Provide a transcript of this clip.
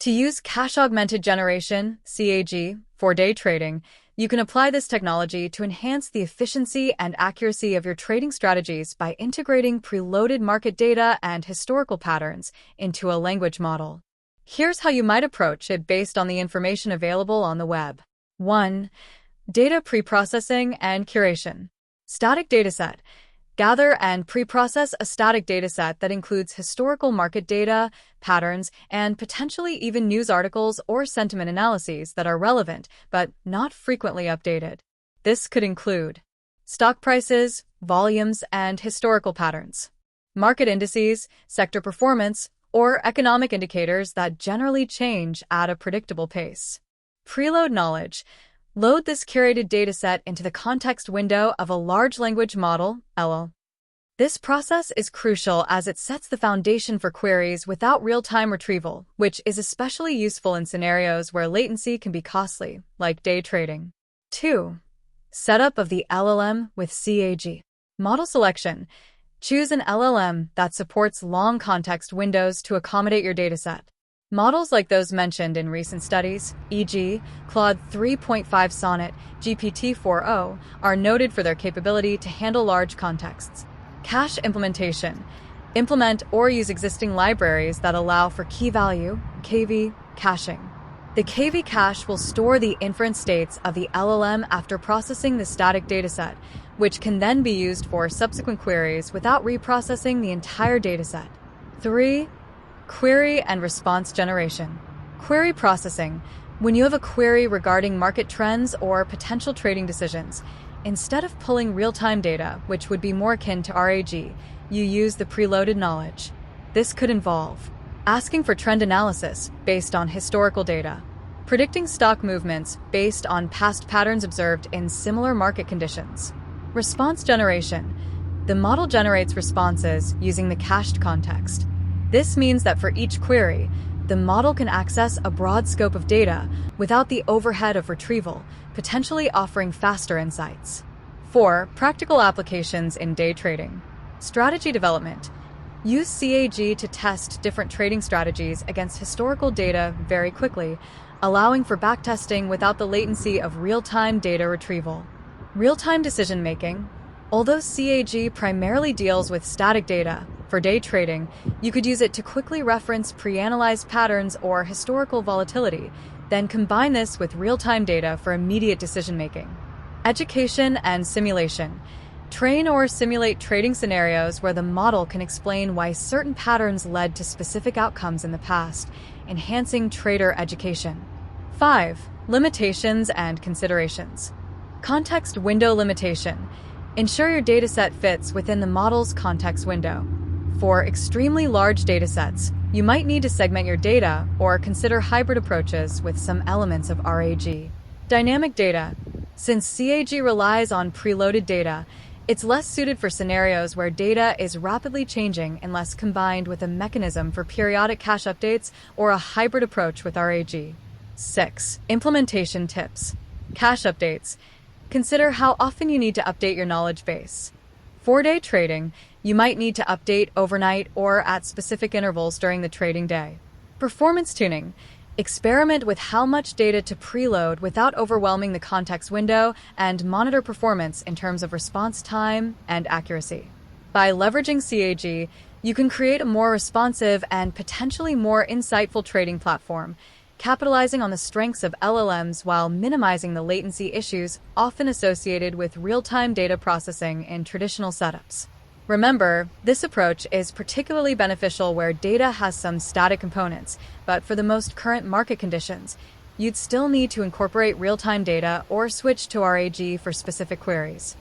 To use Cash Augmented Generation CAG for day trading, you can apply this technology to enhance the efficiency and accuracy of your trading strategies by integrating preloaded market data and historical patterns into a language model. Here's how you might approach it based on the information available on the web. 1. Data preprocessing and curation. Static dataset. Gather and preprocess a static dataset that includes historical market data, patterns, and potentially even news articles or sentiment analyses that are relevant but not frequently updated. This could include stock prices, volumes, and historical patterns, market indices, sector performance, or economic indicators that generally change at a predictable pace. Preload knowledge. Load this curated dataset into the context window of a large language model, LL. This process is crucial as it sets the foundation for queries without real-time retrieval, which is especially useful in scenarios where latency can be costly, like day trading. 2. Setup of the LLM with CAG. Model selection. Choose an LLM that supports long context windows to accommodate your dataset. Models like those mentioned in recent studies, e.g., Claude 3.5 Sonnet, GPT-4o, are noted for their capability to handle large contexts. Cache implementation. Implement or use existing libraries that allow for key-value (KV) caching. The KV cache will store the inference states of the LLM after processing the static dataset, which can then be used for subsequent queries without reprocessing the entire dataset. 3. Query and response generation. Query processing. When you have a query regarding market trends or potential trading decisions, instead of pulling real-time data, which would be more akin to RAG, you use the preloaded knowledge. This could involve asking for trend analysis based on historical data, predicting stock movements based on past patterns observed in similar market conditions. Response generation. The model generates responses using the cached context. This means that for each query, the model can access a broad scope of data without the overhead of retrieval, potentially offering faster insights. 4. Practical applications in day trading. Strategy development. Use CAG to test different trading strategies against historical data very quickly, allowing for backtesting without the latency of real-time data retrieval. Real-time decision-making. Although CAG primarily deals with static data, for day trading, you could use it to quickly reference pre-analyzed patterns or historical volatility, then combine this with real-time data for immediate decision-making. Education and simulation. Train or simulate trading scenarios where the model can explain why certain patterns led to specific outcomes in the past, enhancing trader education. 5. Limitations and considerations. Context window limitation. Ensure your dataset fits within the model's context window. For extremely large datasets, you might need to segment your data or consider hybrid approaches with some elements of RAG. Dynamic data. Since CAG relies on preloaded data, it's less suited for scenarios where data is rapidly changing unless combined with a mechanism for periodic cache updates or a hybrid approach with RAG. 6. Implementation tips. Cache updates. Consider how often you need to update your knowledge base. For day trading, you might need to update overnight or at specific intervals during the trading day. Performance tuning. Experiment with how much data to preload without overwhelming the context window and monitor performance in terms of response time and accuracy. By leveraging CAG, you can create a more responsive and potentially more insightful trading platform, capitalizing on the strengths of LLMs while minimizing the latency issues often associated with real-time data processing in traditional setups. Remember, this approach is particularly beneficial where data has some static components, but for the most current market conditions, you'd still need to incorporate real-time data or switch to RAG for specific queries.